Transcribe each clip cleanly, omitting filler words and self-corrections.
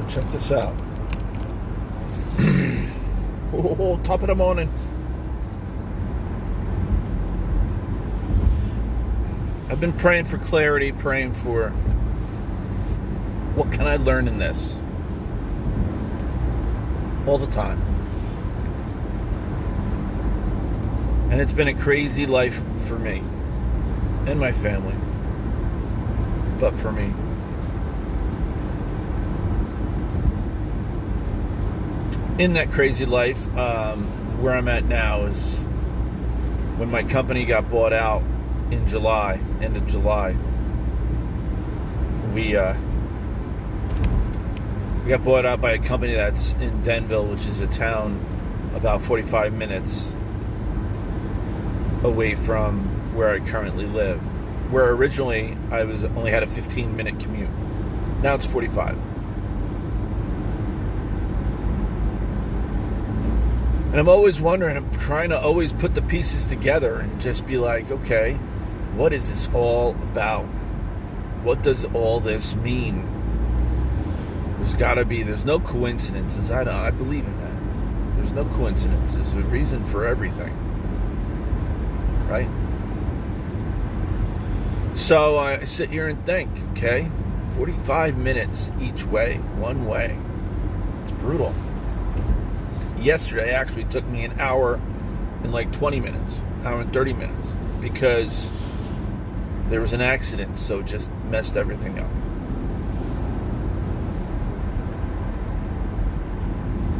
So check this out. Top of the morning. I've been praying for clarity, praying for what can I learn in this? All the time. And it's been a crazy life for me and my family. But for me. In that crazy life, where I'm at now is when my company got bought out in July, end of July. We got bought out by a company that's in Denville, which is a town about 45 minutes away from where I currently live. Where originally I only had a 15-minute commute. Now it's 45. And I'm always wondering, I'm trying to always put the pieces together and just be like, okay, what is this all about? What does all this mean? There's no coincidences. I believe in that. There's no coincidences. There's a reason for everything. Right? So I sit here and think, okay, 45 minutes each way, one way. It's brutal. Yesterday actually took me an hour and like 20 minutes, hour and 30 minutes, because there was an accident, so it just messed everything up.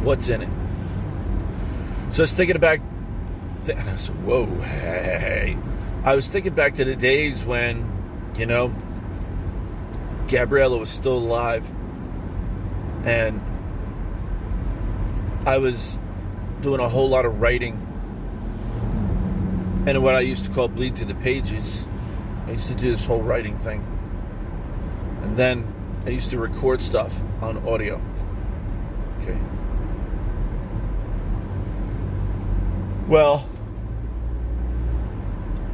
What's in it? So I was thinking back, I was thinking back to the days when, Gabriella was still alive, and I was doing a whole lot of writing, and what I used to call bleed to the pages. I used to do this whole writing thing, and then I used to record stuff on audio. Okay. Well,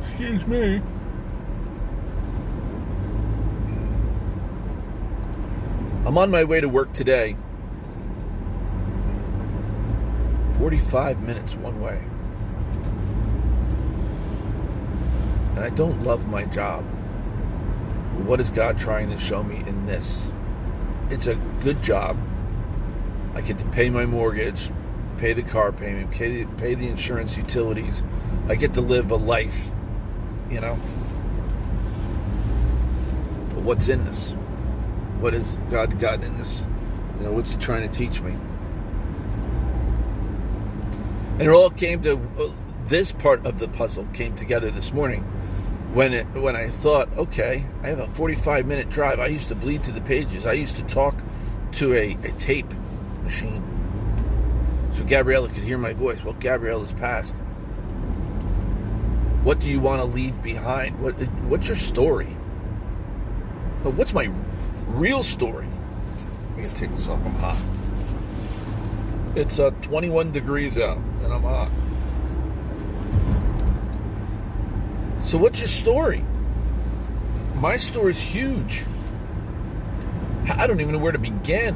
excuse me. I'm on my way to work today. 45 minutes one way. And I don't love my job. But what is God trying to show me in this? It's a good job. I get to pay my mortgage, pay the car payment, pay the insurance, utilities. I get to live a life, But what's in this? What has God got in this? What's He trying to teach me? And it all came to, this part of the puzzle came together this morning when I thought, okay, I have a 45-minute drive. I used to bleed to the pages. I used to talk to a tape machine so Gabriella could hear my voice. Well, Gabriella's passed. What do you want to leave behind? What's your story? But what's my real story? I gotta take this off. I'm hot. It's 21 degrees out, and I'm hot. So what's your story? My story's huge. I don't even know where to begin.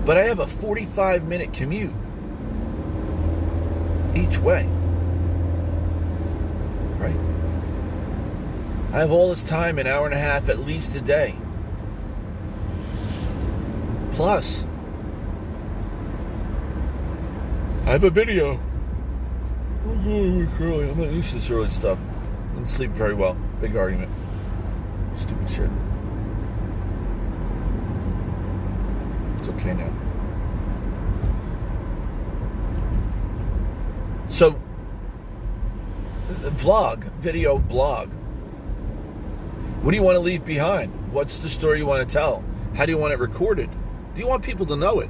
But I have a 45-minute commute each way. Right? I have all this time, an hour and a half at least a day. Plus, I have a video. I'm not used to this early stuff. Didn't sleep very well. Big argument. Stupid shit. It's okay now. So, video blog. What do you want to leave behind? What's the story you want to tell? How do you want it recorded? Do you want people to know it?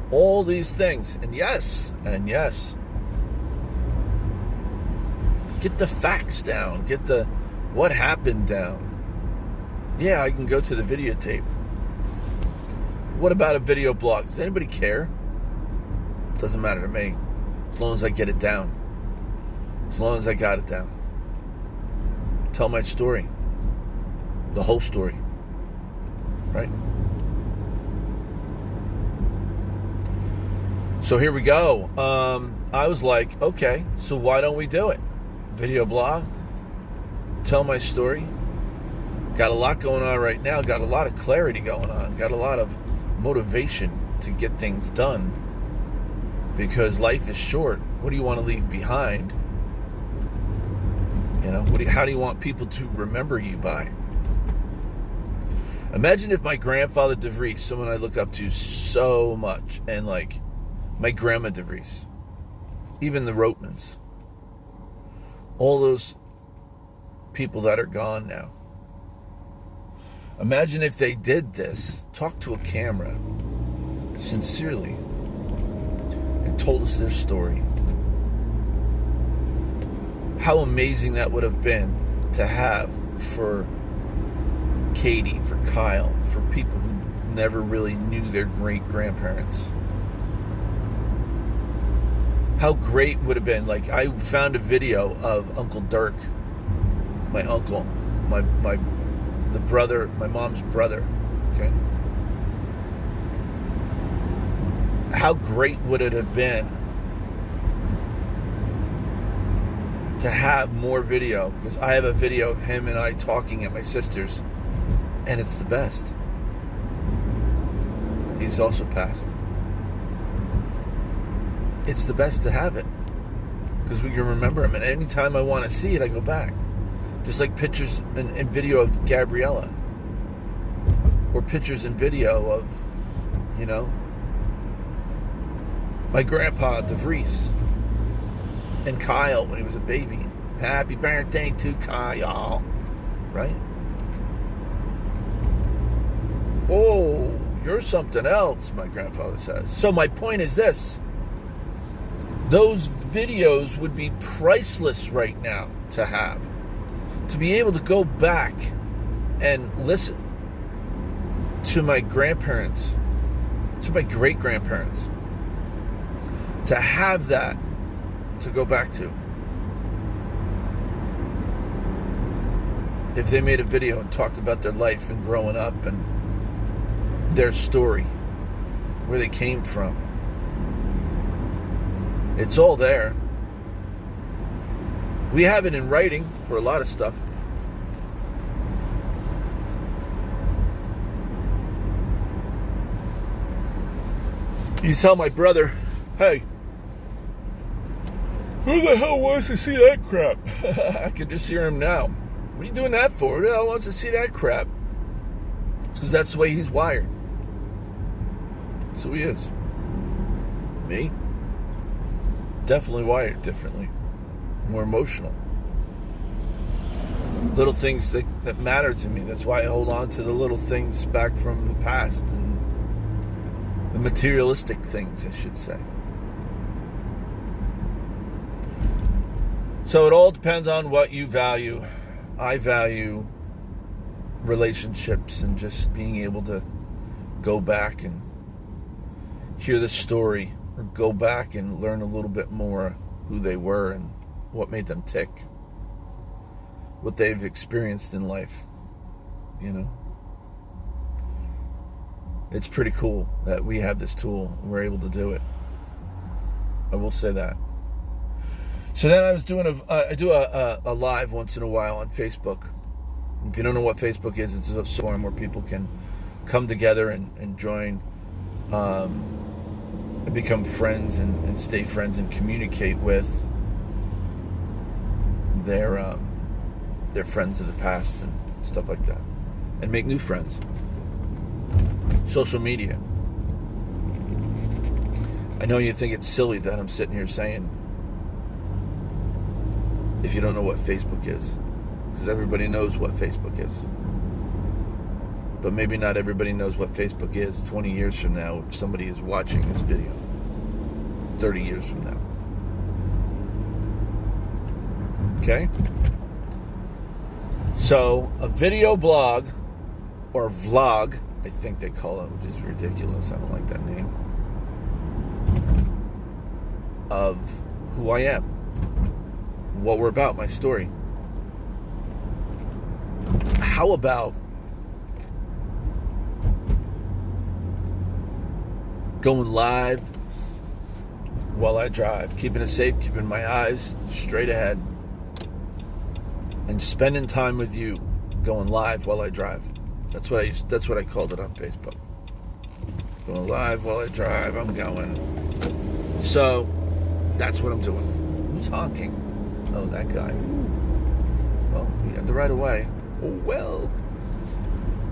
All these things. And yes. Get the facts down. Get the what happened down. Yeah, I can go to the videotape. What about a video blog? Does anybody care? Doesn't matter to me. As long as I get it down. As long as I got it down. Tell my story. The whole story. right? So here we go. I was like, okay, so why don't we do it? Video blog, tell my story. Got a lot going on right now. Got a lot of clarity going on. Got a lot of motivation to get things done. Because life is short. What do you want to leave behind? You know, how do you want people to remember you by? Imagine if my grandfather DeVries, someone I look up to so much, and like my grandma DeVries, even the Rotmans, all those people that are gone now. Imagine if they did this, talked to a camera, sincerely, and told us their story. How amazing that would have been to have for Katie, for Kyle, for people who never really knew their great-grandparents. How great would have been. Like, I found a video of Uncle Dirk, my uncle, the brother, my mom's brother, okay? How great would it have been to have more video? Because I have a video of him and I talking at my sister's, and it's the best. He's also passed. It's the best to have it because we can remember him, and anytime I want to see it, I go back. Just like pictures and video of Gabriella, or pictures and video of, you know, my grandpa DeVries and Kyle when he was a baby. Happy birthday to Kyle, right? Oh, you're something else, my grandfather says. So my point is this. Those videos would be priceless right now to have. To be able to go back and listen to my grandparents, to my great-grandparents. To have that to go back to. If they made a video and talked about their life and growing up and their story, where they came from. It's all there. We have it in writing for a lot of stuff. You tell my brother, hey, who the hell wants to see that crap? I can just hear him now. What are you doing that for? Who the hell wants to see that crap? It's because that's the way he's wired. That's who he is. Me? Definitely wired differently. More emotional. Little things that matter to me. That's why I hold on to the little things back from the past and the materialistic things, I should say. So it all depends on what you value. I value relationships and just being able to go back and hear the story, or go back and learn a little bit more who they were and what made them tick, what they've experienced in life, you know. It's pretty cool that we have this tool and we're able to do it. I will say that. So then I was doing I do a live once in a while on Facebook. If you don't know what Facebook is, it's a forum where people can come together and join, and become friends and stay friends and communicate with their friends of the past and stuff like that, and make new friends. Social media. I know you think it's silly that I'm sitting here saying, if you don't know what Facebook is, because everybody knows what Facebook is. But maybe not everybody knows what Facebook is 20 years from now if somebody is watching this video. 30 years from now. Okay? So, a video blog, or vlog, I think they call it, which is ridiculous. I don't like that name. Of who I am. What we're about, my story. How about going live while I drive, keeping it safe, keeping my eyes straight ahead, and spending time with you, going live while I drive. That's what I called it on Facebook. Going live while I drive. I'm going. So that's what I'm doing. Who's honking? Oh, that guy. Well, he had the right of way. Oh well.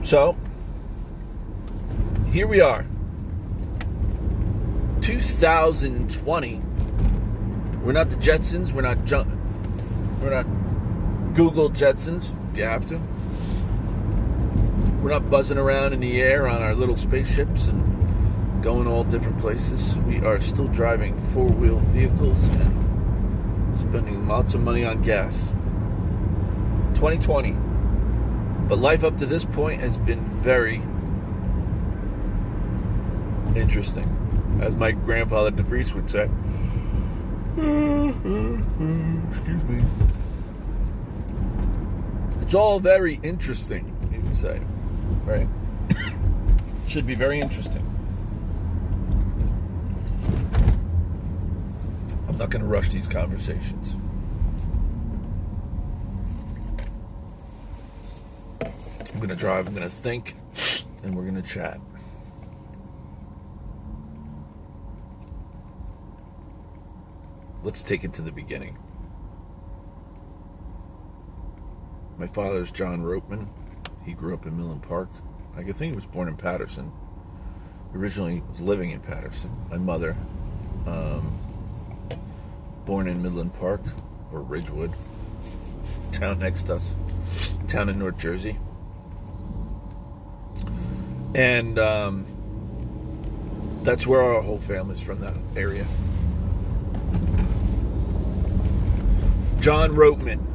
So here we are. 2020. We're not the Jetsons. We're not Google Jetsons, if you have to. We're not buzzing around in the air on our little spaceships and going all different places. We are still driving four-wheel vehicles and spending lots of money on gas. 2020. But life up to this point has been very interesting. As my grandfather DeVries would say. Excuse me. It's all very interesting, he would say. Right? Should be very interesting. I'm not going to rush these conversations. I'm going to drive, I'm going to think, and we're going to chat. Let's take it to the beginning. My father's John Ropeman. He grew up in Midland Park. I think he was born in Patterson. Originally was living in Patterson. My mother, born in Midland Park, or Ridgewood, town next to us, town in North Jersey. And that's where our whole family's from, that area. John Ropeman,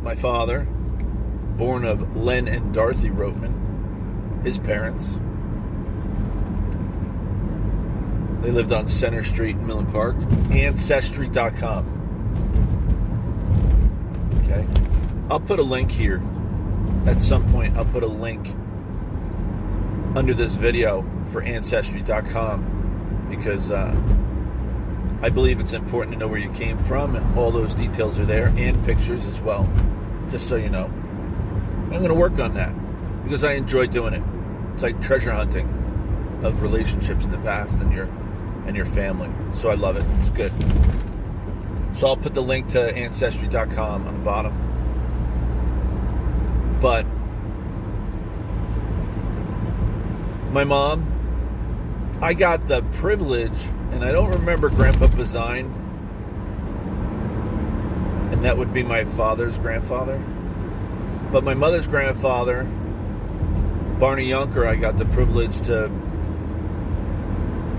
my father, born of Len and Dorothy Ropeman, his parents. They lived on Center Street in Midland Park. Ancestry.com. Okay. I'll put a link here. At some point, I'll put a link under this video for Ancestry.com because I believe it's important to know where you came from, and all those details are there, and pictures as well, just so you know. I'm going to work on that because I enjoy doing it. It's like treasure hunting of relationships in the past and your family. So I love it. It's good. So I'll put the link to Ancestry.com on the bottom. But my mom, I got the privilege, and I don't remember Grandpa Bazine, and that would be my father's grandfather. But my mother's grandfather, Barney Yunker, I got the privilege to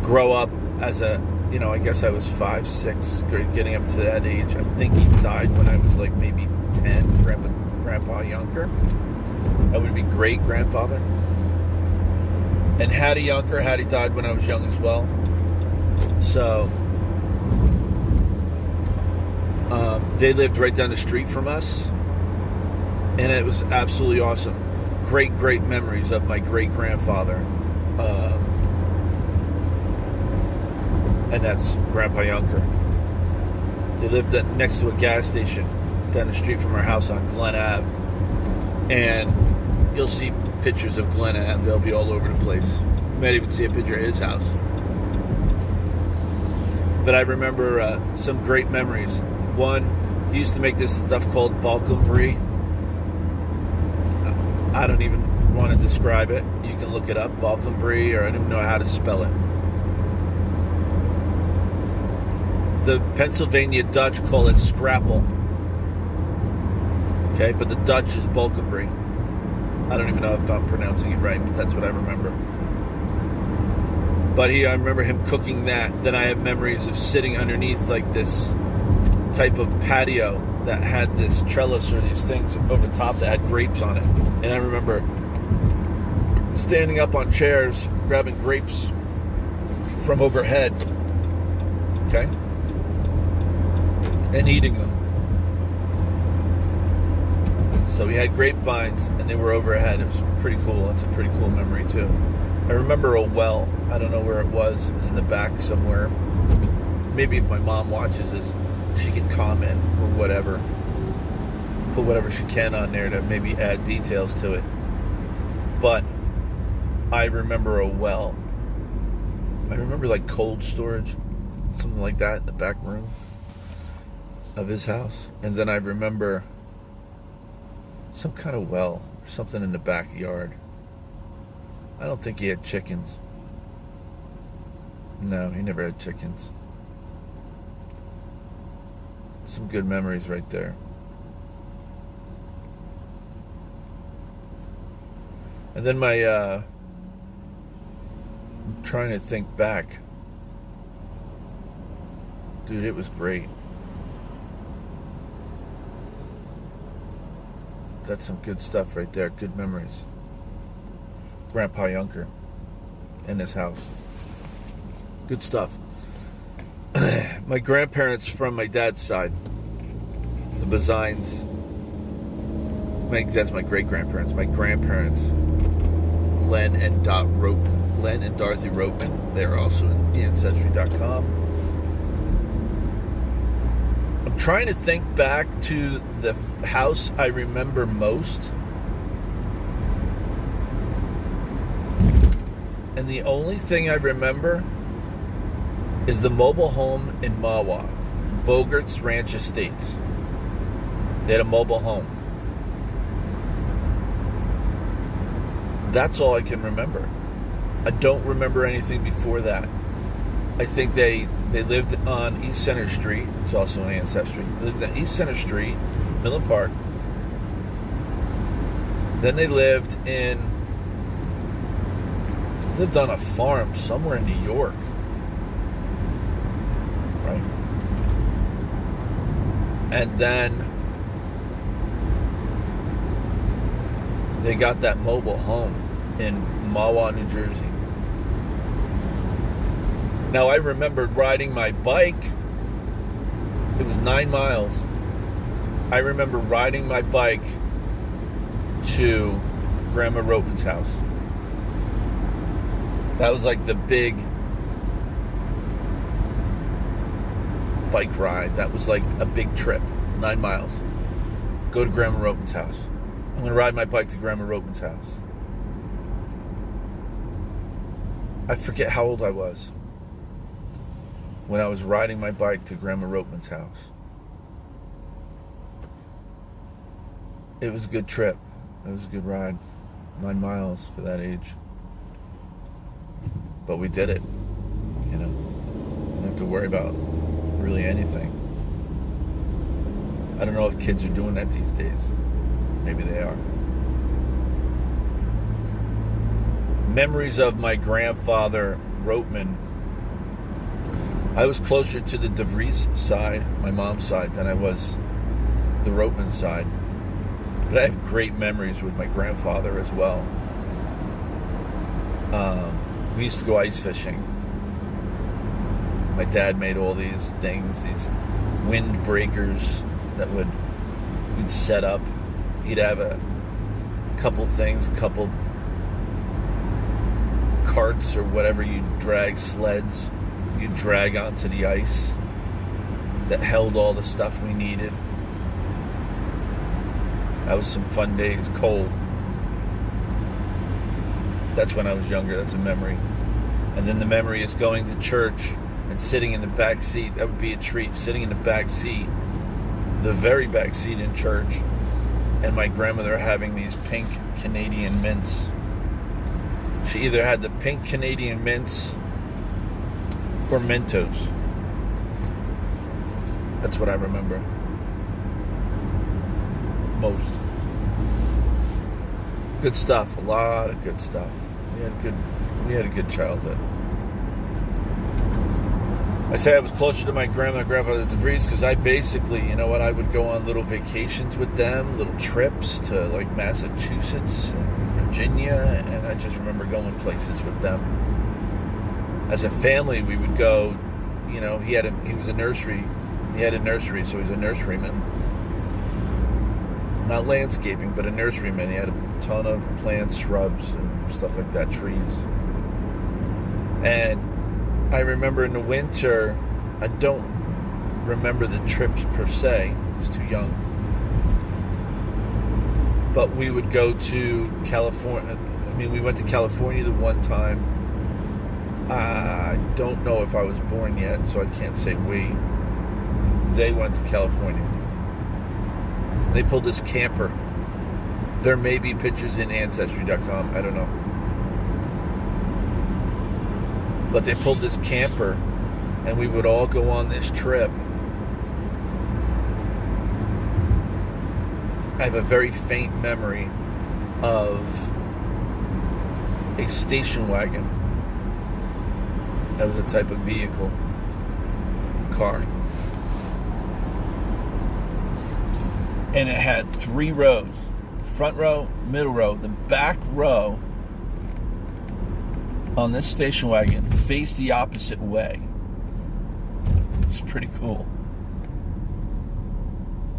grow up as a, I guess I was 5, 6, getting up to that age. I think he died when I was like maybe 10, Grandpa Yunker. That would be great-grandfather. And Hattie Yunker, Hattie died when I was young as well. So, they lived right down the street from us. And it was absolutely awesome. Great, great memories of my great-grandfather. And that's Grandpa Yunker. They lived next to a gas station down the street from our house on Glen Ave. And you'll see pictures of Glen Ave. They'll be all over the place. You might even see a picture of his house. But I remember some great memories. One, he used to make this stuff called Balkan Brie. I don't even want to describe it. You can look it up, Balkan Brie, or I don't even know how to spell it. The Pennsylvania Dutch call it scrapple. Okay, but the Dutch is Balkan Brie. I don't even know if I'm pronouncing it right, but that's what I remember. But I remember him cooking that. Then I have memories of sitting underneath like this type of patio that had this trellis or these things over top that had grapes on it. And I remember standing up on chairs, grabbing grapes from overhead. Okay? And eating them. So we had grapevines, and they were overhead. It was pretty cool. That's a pretty cool memory, too. I remember a well. I don't know where it was. It was in the back somewhere. Maybe if my mom watches this, she can comment or whatever. Put whatever she can on there to maybe add details to it. But I remember a well. I remember like cold storage, something like that in the back room of his house. And then I remember some kind of well or something in the backyard. I don't think he had chickens. No, he never had chickens. Some good memories right there. And then I'm trying to think back. Dude, it was great. That's some good stuff right there. Good memories. Grandpa Yunker in his house. Good stuff. My grandparents from my dad's side, the Bazines. That's my great-grandparents. My grandparents, Len and Dorothy Ropeman. They're also in Ancestry.com. I'm trying to think back to the house I remember most. And the only thing I remember is the mobile home in Mahwah, Bogart's Ranch Estates. They had a mobile home. That's all I can remember. I don't remember anything before that. I think they lived on East Center Street. It's also an Ancestry. They lived on East Center Street, Millen Park. Then they lived on a farm somewhere in New York. Right? And then they got that mobile home in Mahwah, New Jersey. Now, I remembered riding my bike. It was 9 miles. I remember riding my bike to Grandma Ropeman's house. That was like the big bike ride. That was like a big trip. 9 miles. Go to Grandma Ropeman's house. I'm going to ride my bike to Grandma Ropeman's house. I forget how old I was when I was riding my bike to Grandma Ropeman's house. It was a good trip. It was a good ride. 9 miles for that age. But we did it. You know, didn't have to worry about really anything. I don't know if kids are doing that these days. Maybe they are. Memories of my grandfather, Ropeman. I was closer to the DeVries side, my mom's side, than I was the Ropeman side. But I have great memories with my grandfather as well. We used to go ice fishing. My dad made all these things, these wind breakers that we'd set up. He'd have a couple things, a couple carts or whatever you'd drag, sleds you'd drag onto the ice that held all the stuff we needed. That was some fun days, cold. That's when I was younger. That's a memory. And then the memory is going to church and sitting in the back seat. That would be a treat. Sitting in the back seat, the very back seat in church, and my grandmother having these pink Canadian mints. She either had the pink Canadian mints or Mentos. That's what I remember most. Good stuff. A lot of good stuff. We had a good childhood. I say I was closer to my grandma and grandpa than DeVries because I basically, I would go on little vacations with them, little trips to like Massachusetts and Virginia, and I just remember going places with them. As a family, we would go, he was a nursery. He had a nursery, so he was a nurseryman. Not landscaping, but a nurseryman. He had a ton of plants, shrubs, and stuff like that, trees. And I remember in the winter, I don't remember the trips per se. I was too young. But we would go to California. I mean, we went to California the one time. I don't know if I was born yet, so I can't say we. They went to California. They pulled this camper. There may be pictures in Ancestry.com. I don't know. But they pulled this camper, and we would all go on this trip. I have a very faint memory of a station wagon. That was a type of vehicle, car. And it had 3 rows. Front row, middle row, the back row on this station wagon faced the opposite way. It's pretty cool.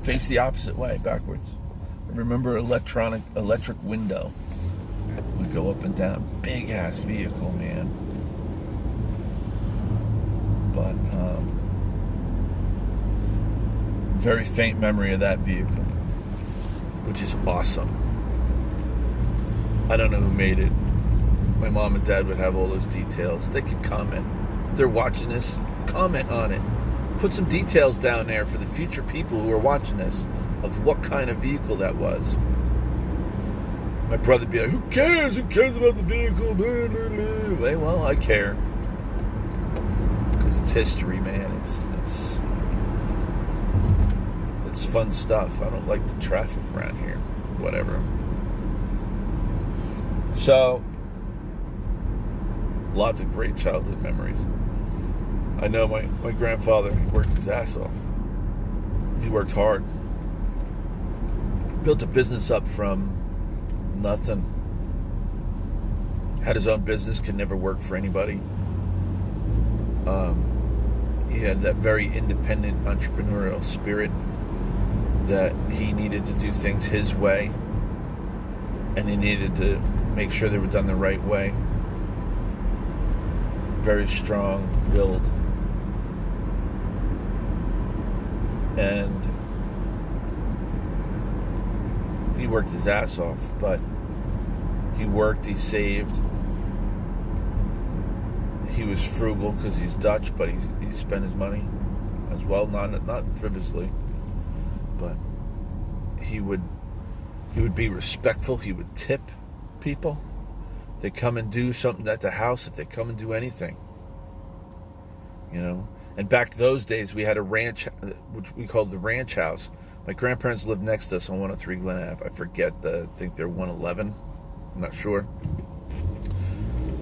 Face the opposite way, backwards. I remember electric window would go up and down. Big ass vehicle, man. But very faint memory of that vehicle, which is awesome. I don't know who made it. My mom and dad would have all those details. They could comment. If they're watching this, comment on it. Put some details down there for the future people who are watching this of what kind of vehicle that was. My brother would be like, who cares? Who cares about the vehicle? Blah, blah, blah. Hey, well, I care. Because it's history, man. It's fun stuff. I don't like the traffic around here. Whatever. So, lots of great childhood memories. I know my grandfather, he worked his ass off. He worked hard. Built a business up from nothing. Had his own business, could never work for anybody. He had that very independent entrepreneurial spirit that he needed to do things his way, and he needed to make sure they were done the right way. Very strong-willed. And he worked his ass off, but he worked, he saved. He was frugal because he's Dutch, but he spent his money as well, not frivolously. But he would be respectful. He would tip people. They come and do something at the house, if they come and do anything, you know. And back those days, we had a ranch, which we called the ranch house. My grandparents lived next to us on 103 Glen Ave. I forget, I think they're 111. I'm not sure.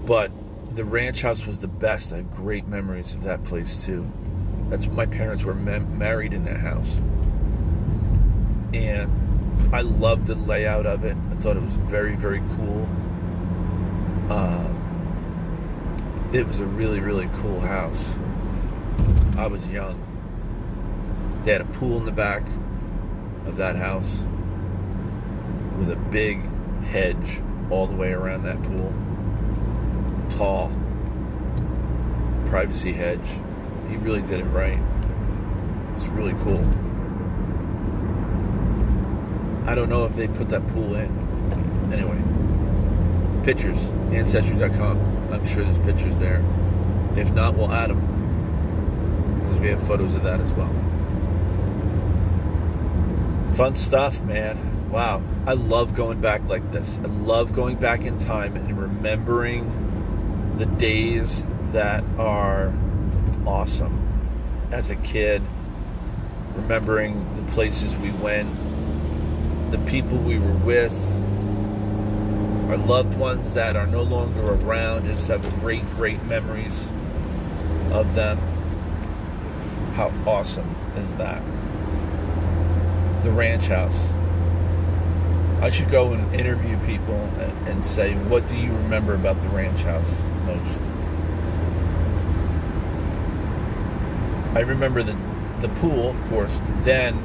But the ranch house was the best. I have great memories of that place too. That's my parents were married in that house. And I loved the layout of it. I thought it was very, very cool. It was a really, really cool house. I was young. They had a pool in the back of that house with a big hedge all the way around that pool. Tall. Privacy hedge. He really did it right. It was really cool. I don't know if they put that pool in. Anyway. Pictures. Ancestry.com. I'm sure there's pictures there. If not, we'll add them. Because we have photos of that as well. Fun stuff, man. Wow. I love going back like this. I love going back in time and remembering the days that are awesome. As a kid, remembering the places we went, the people we were with, our loved ones that are no longer around, just have great, great memories of them. How awesome is that? The ranch house. I should go and interview people and say, what do you remember about the ranch house most? I remember the pool, of course, the den,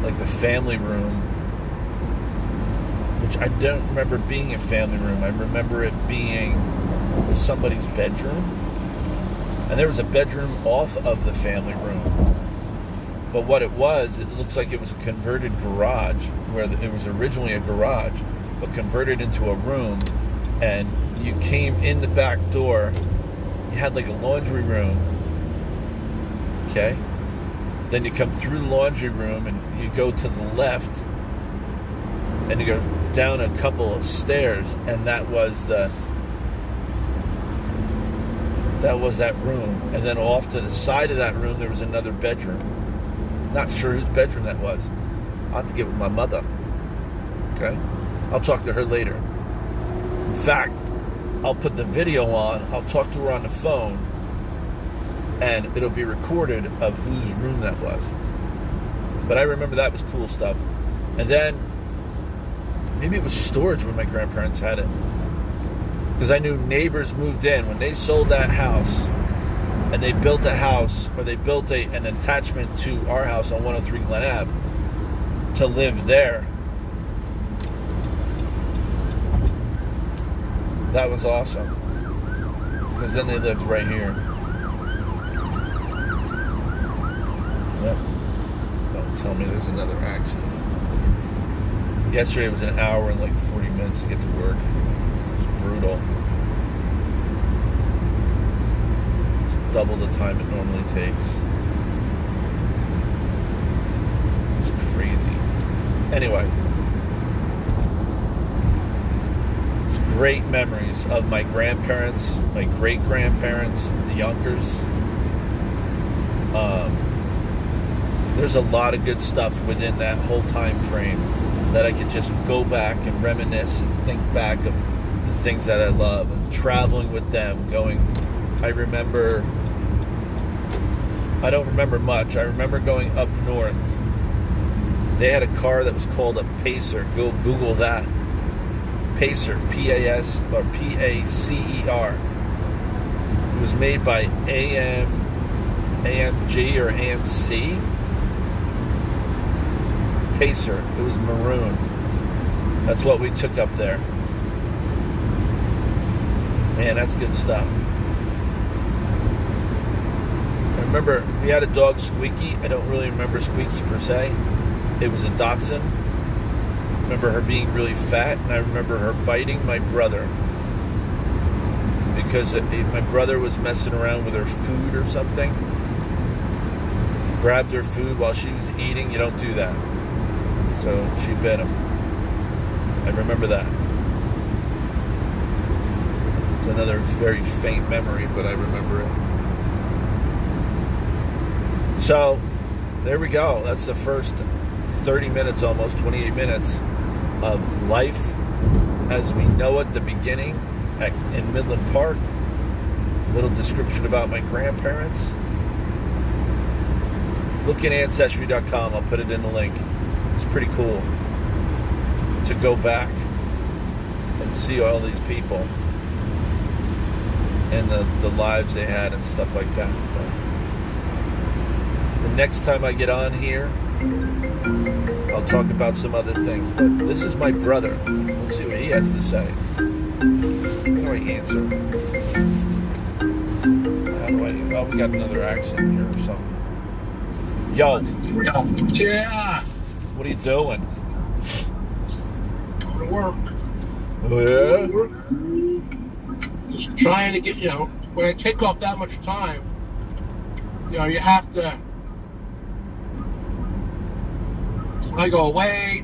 like the family room, which I don't remember being a family room. I remember it being somebody's bedroom. And there was a bedroom off of the family room. But what it looks like it was a converted garage, where it was originally a garage, but converted into a room. And you came in the back door, you had like a laundry room, okay? Then you come through the laundry room and you go to the left, and you go down a couple of stairs, and that was that room. And then off to the side of that room, there was another bedroom. Not sure whose bedroom that was. I'll have to get with my mother. Okay? I'll talk to her later. In fact, I'll put the video on. I'll talk to her on the phone, and it'll be recorded of whose room that was. But I remember that was cool stuff. And then maybe it was storage when my grandparents had it, because I knew neighbors moved in when they sold that house, and they built a house, or they built an attachment to our house on 103 Glen Ave to live there. That was awesome, because then they lived right here. Yep. Don't tell me there's another accident. Yesterday it was an hour and like 40 minutes to get to work. It was brutal. It's double the time it normally takes. It's crazy. Anyway. It's great memories of my grandparents, my great-grandparents, the Yonkers. There's a lot of good stuff within that whole time frame that I could just go back and reminisce and think back of the things that I love, and traveling with them, I don't remember much. I remember going up north. They had a car that was called a Pacer. Go Google that. Pacer, P-A-S or P-A-C-E-R. It was made by AMG or AMC. Pacer. It was maroon. That's what we took up there. Man, that's good stuff. I remember we had a dog, Squeaky. I don't really remember Squeaky per se. It was a Dachshund. I remember her being really fat, and I remember her biting my brother because my brother was messing around with her food or something. Grabbed her food while she was eating. You don't do that. So she bit him. I remember that. It's another very faint memory, but I remember it. So there we go. That's the first 30 minutes, almost 28 minutes of life as we know it, the beginning in Midland Park. A little description about my grandparents. Look at Ancestry.com. I'll put it in the link. It's pretty cool to go back and see all these people and the lives they had and stuff like that. But the next time I get on here, I'll talk about some other things. But this is my brother. Let's see what he has to say. How do I answer? Oh, we got another accent here or something. Yo. Yeah. What are you doing? Going to work. Oh, yeah? Just trying to get, when I take off that much time, you have to, when I go away,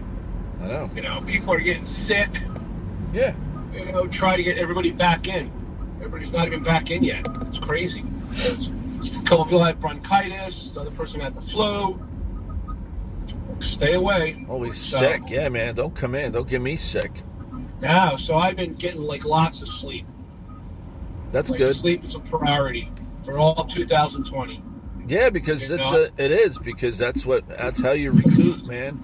I know. People are getting sick. Yeah. Try to get everybody back in. Everybody's not even back in yet. It's crazy. A couple of people had bronchitis. The other person had the flu. Stay away. Always sick. Yeah, man. Don't come in. Don't get me sick. Yeah, so I've been getting lots of sleep. That's good. Sleep is a priority for all 2020. Yeah, because it is because that's how you recoup, man.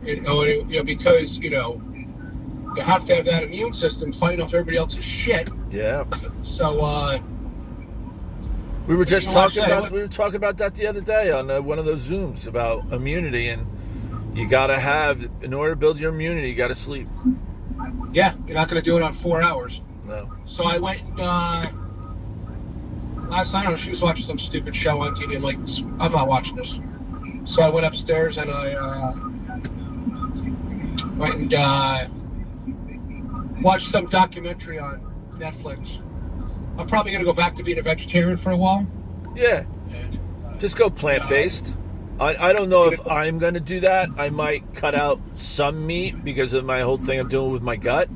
Because you have to have that immune system fighting off everybody else's shit. Yeah. So we were just talking about that the other day on one of those Zooms about immunity, and You gotta have, in order to build your immunity, you gotta sleep. Yeah, you're not going to do it on 4 hours. No. So I went last night. She was watching some stupid show on TV. I'm like, I'm not watching this. So I went upstairs and I went and watched some documentary on Netflix. I'm probably going to go back to being a vegetarian for a while. Yeah. And, Just go plant-based. I don't know if I'm going to do that. I might cut out some meat because of my whole thing I'm doing with my gut.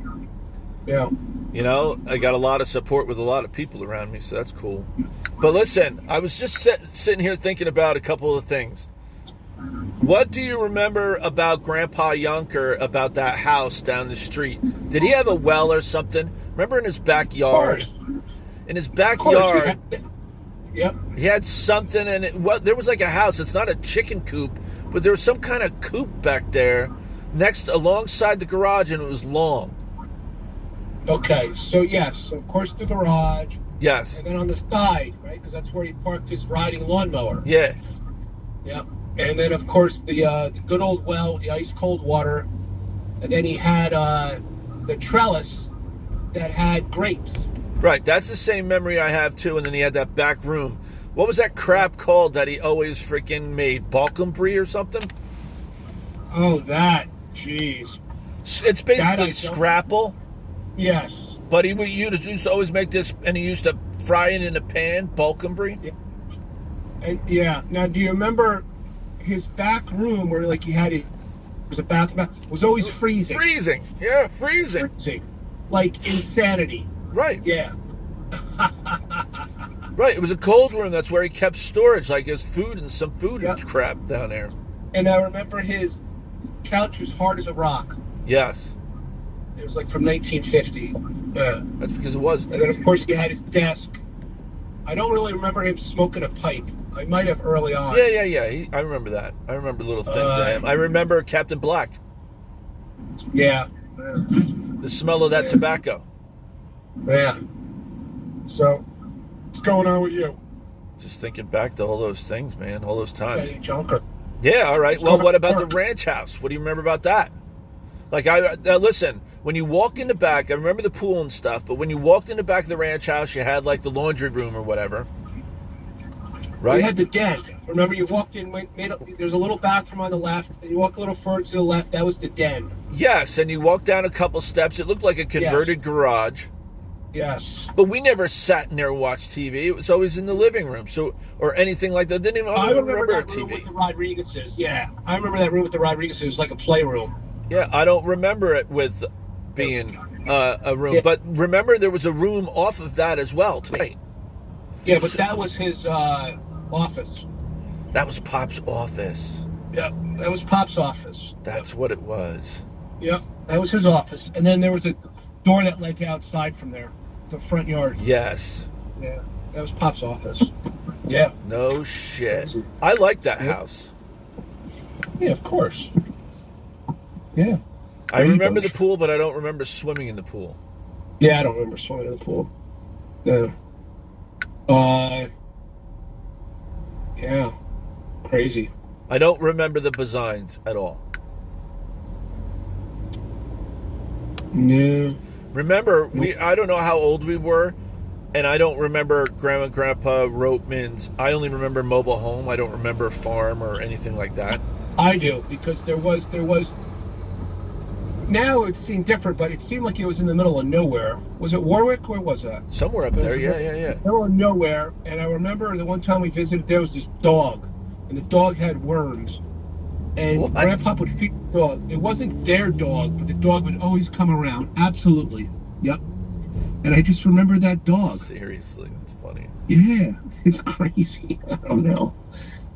Yeah. You know, I got a lot of support with a lot of people around me, so that's cool. But listen, I was just sitting here thinking about a couple of things. What do you remember about Grandpa Yunker, about that house down the street? Did he have a well or something? Remember in his backyard? In his backyard, yep. he had something, and there was like a house. It's not a chicken coop, but there was some kind of coop back there alongside the garage, and it was long. Okay, so yes, of course the garage. Yes. And then on the side, right, because that's where he parked his riding lawnmower. Yeah. Yep. And then, of course, the good old well with the ice cold water. And then he had the trellis that had grapes. Right, that's the same memory I have too. And then he had that back room. What was that crap called that he always freaking made? Balkan brie or something? Oh, that. Jeez. It's basically scrapple. Yes. But he used to always make this, and he used to fry it in a pan, Balkan brie. Yeah. And, yeah. Now, do you remember his back room where, like, there was a bathroom, was always freezing. Freezing. Yeah, freezing. Like insanity. Right. Yeah. Right. It was a cold room. That's where he kept storage, like his food and some food and crap down there. And I remember his couch was hard as a rock. Yes. It was like from 1950. Yeah. That's because it was. And then, of course, he had his desk. I don't really remember him smoking a pipe. I might have early on. Yeah. I remember that. I remember little things of him. I remember Captain Black. Yeah. The smell of that tobacco. Yeah. So, what's going on with you? Just thinking back to all those things, man. All those times. Junker. Yeah, all right. Well, what about the ranch house? What do you remember about that? Like, listen, when you walk in the back, I remember the pool and stuff, but when you walked in the back of the ranch house, you had, like, the laundry room or whatever. Right? We had the den. Remember, you walked in, there's a little bathroom on the left, and you walk a little further to the left, that was the den. Yes, and you walked down a couple steps. It looked like a converted garage. Yes. But we never sat in there and watched TV. It was always in the living room, or anything like that. I don't remember that a room TV. with the Rodriguez's. Yeah, I remember that room with the Rodriguez's. It was like a playroom. Yeah, I don't remember it with being a room. Yeah. But remember, there was a room off of that as well, too. Yeah, but that was his office. That was Pop's office. Yeah, that was Pop's office. That's what it was. Yep, that was his office. And then there was a door that led to outside from there, the front yard. Yes. Yeah, that was Pop's office. Yeah. No shit. I like that house. Yeah, of course. Yeah. I remember the pool, but I don't remember swimming in the pool. Yeah, I don't remember swimming in the pool. No. Yeah. Crazy. I don't remember the designs at all. No. Remember, I don't know how old we were, and I don't remember Grandma and Grandpa Ropeman's. I only remember mobile home. I don't remember farm or anything like that. I do, because there was now it seemed different, but it seemed like it was in the middle of nowhere. Was it Warwick? Where was that? Somewhere up there, yeah. Middle of nowhere, and I remember the one time we visited, there was this dog, and the dog had worms. And what? Grandpa would feed the dog. It wasn't their dog, but the dog would always come around. Absolutely. Yep. And I just remember that dog. Seriously, that's funny. Yeah, it's crazy. I don't know.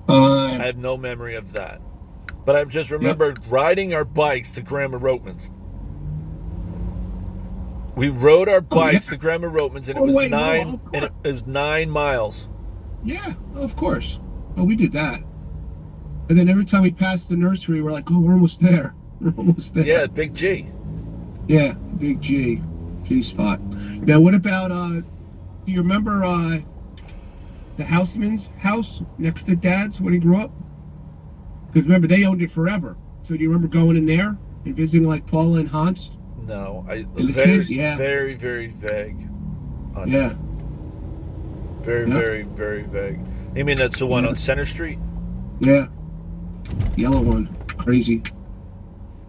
I have no memory of that. But I just remember riding our bikes to Grandma Ropeman's. We rode our bikes to Grandma Ropeman's, and it was 9 miles. Yeah, of course. Oh, we did that. And then every time we passed the nursery, we're like, oh, we're almost there. We're almost there. Yeah, Big G. Yeah, Big G. G spot. Now, what about, do you remember the Houseman's house next to Dad's when he grew up? Because remember, they owned it forever. So do you remember going in there and visiting like Paula and Hans? No, And the very, kids? Yeah. very, very vague. On Yeah. that. Very, Yeah. very, very vague. You mean that's the one Yeah. on Center Street? Yeah. Yellow one. Crazy.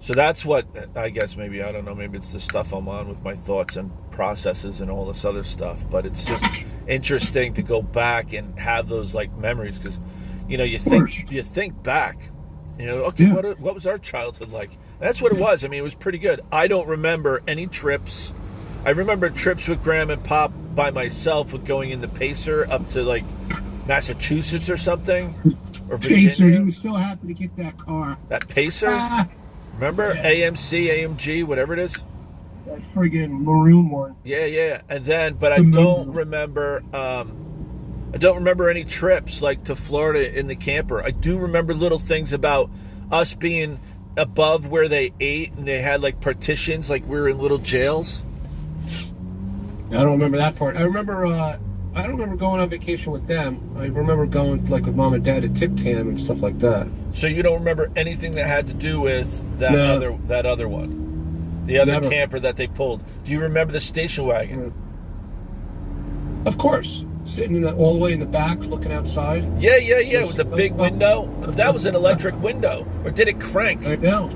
So that's what, I guess maybe, I don't know, maybe it's the stuff I'm on with my thoughts and processes and all this other stuff, but it's just interesting to go back and have those like memories, because you know, you think back, you know, okay, Yeah. what was our childhood like? And that's what it was. I mean, it was pretty good. I don't remember any trips. I remember trips with Graham and Pop by myself, with going in the Pacer up to like Massachusetts or something, or Virginia. Pacer, he was so happy to get that car. That Pacer, Ah, remember? Yeah. AMC, AMG, whatever it is. that friggin' maroon one. Yeah. And then, but I The don't movie. remember. I don't remember any trips like to Florida in the camper. I do remember little things about us being above where they ate, and they had like partitions, like we were in little jails. I don't remember that part. I remember. I don't remember going on vacation with them. I remember going like with mom and dad to Tip Tam and stuff like that. So you don't remember anything that had to do with that No. other one, the other Never. camper that they pulled. Do you remember the station wagon? Of course, sitting all the way in the back, looking outside. Yeah, with the big window. That was an electric window, or did it crank? I know.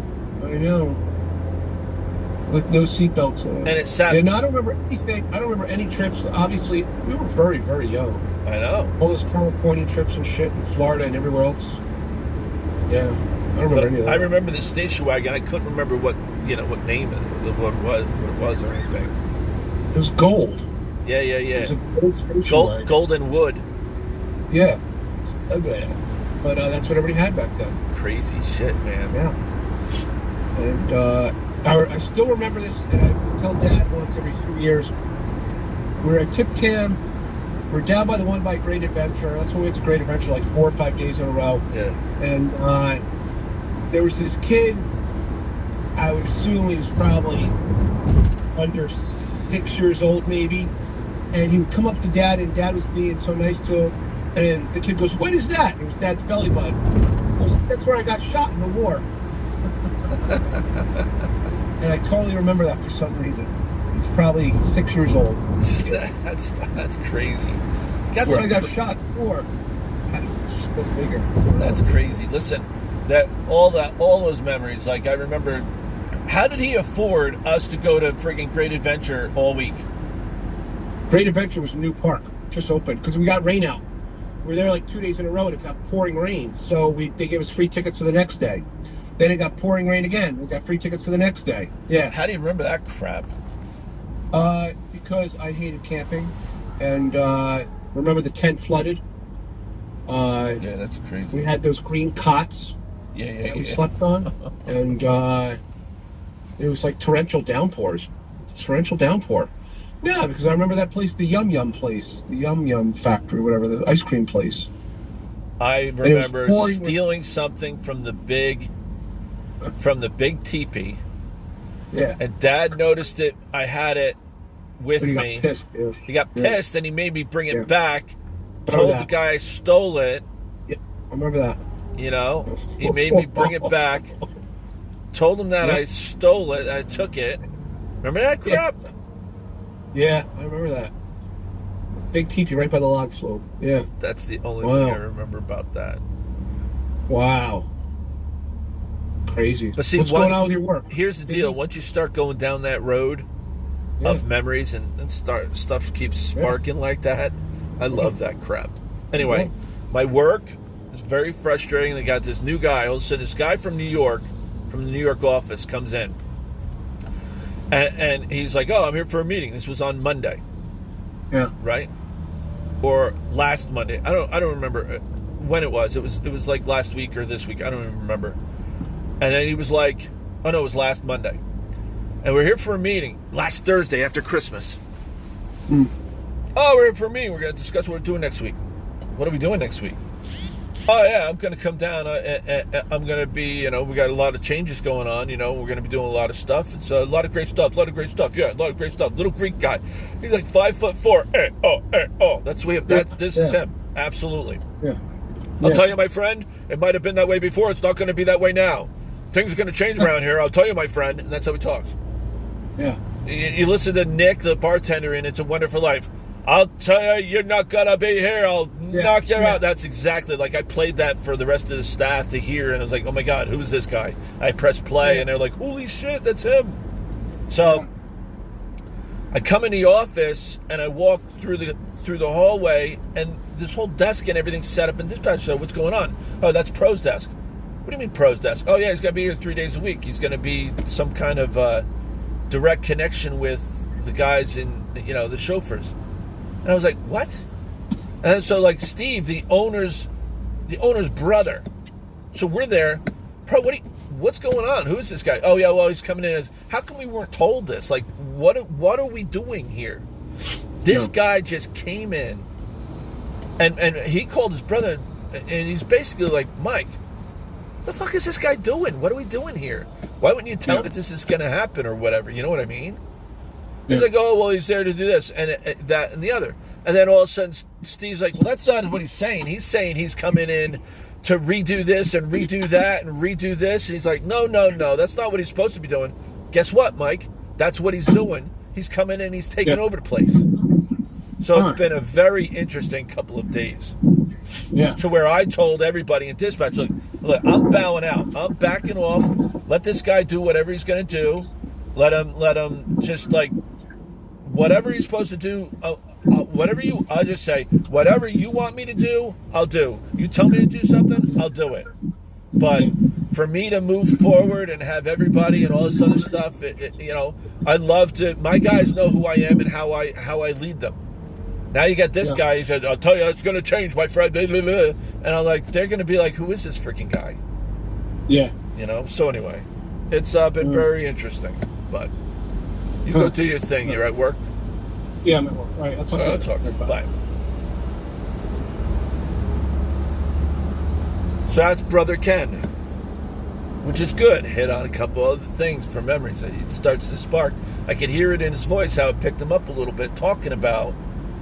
With no seatbelts on. And it sat. And I don't remember anything. I don't remember any trips. Obviously, we were very, very young. I know. All those California trips and shit in Florida and everywhere else. Yeah, I don't remember any of that. I remember the station wagon. I couldn't remember what name what it was or anything. It was gold. Yeah. It was a gold station wagon. Golden wood. Yeah. Okay. But that's what everybody had back then. Crazy shit, man. Yeah. And I still remember this, and I would tell Dad once every few years. We're at Tip Tam. We're down by the one by Great Adventure. That's when we went to Great Adventure like 4 or 5 days in a row. Yeah. And there was this kid, I would assume he was probably under 6 years old maybe, and he would come up to Dad, and Dad was being so nice to him, and the kid goes, "What is that?" And it was Dad's belly button. He goes, "That's where I got shot in the war." And I totally remember that for some reason. He's probably 6 years old. That's crazy. That's where I got shot in the war. Go figure. That's crazy. Listen, all those memories. Like I remember, how did he afford us to go to freaking Great Adventure all week? Great Adventure was a new park, just opened, because we got rain out. We were there like 2 days in a row, and it got pouring rain. So they gave us free tickets for the next day. Then it got pouring rain again. We got free tickets for the next day. Yeah. How do you remember that crap? Because I hated camping, and remember the tent flooded. Yeah, that's crazy. We had those green cots that we slept on, and it was like torrential downpours. Yeah, because I remember that place, the Yum Yum place, the Yum Yum factory, whatever, the ice cream place. I remember stealing something from the big teepee. Yeah. And Dad noticed it. I had it with But he me. got pissed. Yeah. He got pissed, and he made me bring it Yeah. back. Remember Told that. the guy I stole it. I remember that. You know, he made me bring it back. Told him that Yeah. I stole it. I took it. Remember that crap? Yeah, I remember that. Big teepee right by the log slope. Yeah. That's the only Wow. thing I remember about that. Wow. Crazy. But see, what's going on with your work? Here's the deal. Once you start going down that road of memories and stuff keeps sparking like that, I love that crap. Anyway, my work is very frustrating. They got this new guy. All of a sudden, this guy from New York, from the New York office, comes in. And he's like, "Oh, I'm here for a meeting." This was on Monday. Yeah. Right? Or last Monday. I don't remember when it was. It was like last week or this week. I don't even remember. And then he was like, "Oh no, it was last Monday." And we're here for a meeting last Thursday after Christmas. Oh, we're here for a meeting. We're going to discuss what we're doing next week. What are we doing next week? Oh yeah, I'm going to come down. I'm going to be, we got a lot of changes going on. We're going to be doing a lot of stuff. It's a lot of great stuff. Yeah, a lot of great stuff. Little Greek guy. He's like 5'4". That's this is him. Absolutely. Yeah. I'll tell you, my friend, it might have been that way before. It's not going to be that way now. things are going to change around here. I'll tell you, my friend. And that's how he talks. Yeah. You listen to Nick, the bartender in It's a Wonderful Life. I'll tell you, you're not going to be here. I'll knock you out. That's exactly like I played that for the rest of the staff to hear. And I was like, oh, my God, who's this guy? I press play, and they're like, holy shit, that's him. So I come in the office, and I walk through the hallway, and this whole desk and everything set up in dispatch. So what's going on? Oh, that's Pro's desk. What do you mean Pro's desk? Oh, yeah, he's going to be here 3 days a week. He's going to be some kind of direct connection with the guys in, the chauffeurs. And I was like, what? And so, like, Steve, the owner's brother. So we're there. Pro, what's going on? Who is this guy? Oh, yeah, well, he's coming in as, how come we weren't told this? Like, what are we doing here? This guy just came in, and he called his brother, and he's basically like, Mike, the fuck is this guy doing? What are we doing here? Why wouldn't you tell him that this is going to happen or whatever? You know what I mean? He's like, oh, well, he's there to do this and that and the other. And then all of a sudden, Steve's like, well, that's not what he's saying. He's saying he's coming in to redo this and redo that and redo this. And he's like, no, that's not what he's supposed to be doing. Guess what, Mike? That's what he's doing. He's coming in, he's taking over the place. So it's been a very interesting couple of days. Yeah. To where I told everybody in dispatch, look, I'm bowing out. I'm backing off. Let this guy do whatever he's going to do. Let him just like, whatever he's supposed to do, I'll just say, whatever you want me to do, I'll do. You tell me to do something, I'll do it. But for me to move forward and have everybody and all this other stuff, I love to, my guys know who I am and how I lead them. Now you got this guy, he said, I'll tell you, it's going to change, my friend. And I'm like, they're going to be like, who is this freaking guy? Yeah. So anyway, it's been very interesting. But you go do your thing. You're at work? Yeah, I'm at work. All right, I'll talk to you. Bye. So that's Brother Ken, which is good. Hit on a couple other things from memories. It starts to spark. I could hear it in his voice, how it picked him up a little bit, talking about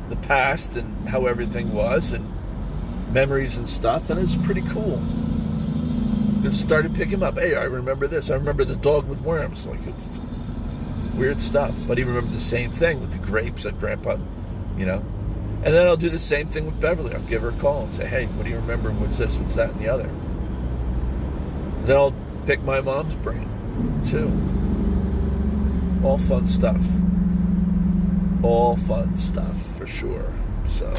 the past and how everything was and memories and stuff. And it's pretty cool. It started picking him up. Hey, I remember this. I remember the dog with worms. Like, it's weird stuff. But he remembered the same thing with the grapes that Grandpa, And then I'll do the same thing with Beverly. I'll give her a call and say, hey, what do you remember? What's this? What's that? And the other. Then I'll pick my mom's brain, too. All fun stuff. All fun stuff, for sure. So.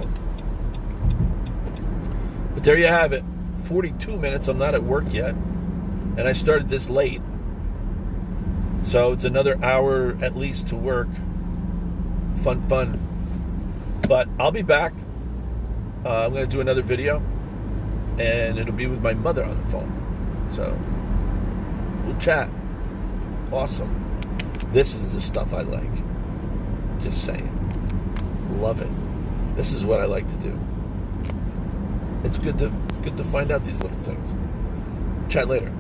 But there you have it. 42 minutes. I'm not at work yet. And I started this late. So it's another hour at least to work. Fun. But I'll be back. I'm going to do another video. And it'll be with my mother on the phone. So we'll chat. Awesome. This is the stuff I like. Just saying. Love it. This is what I like to do. It's good to find out these little things. Chat later.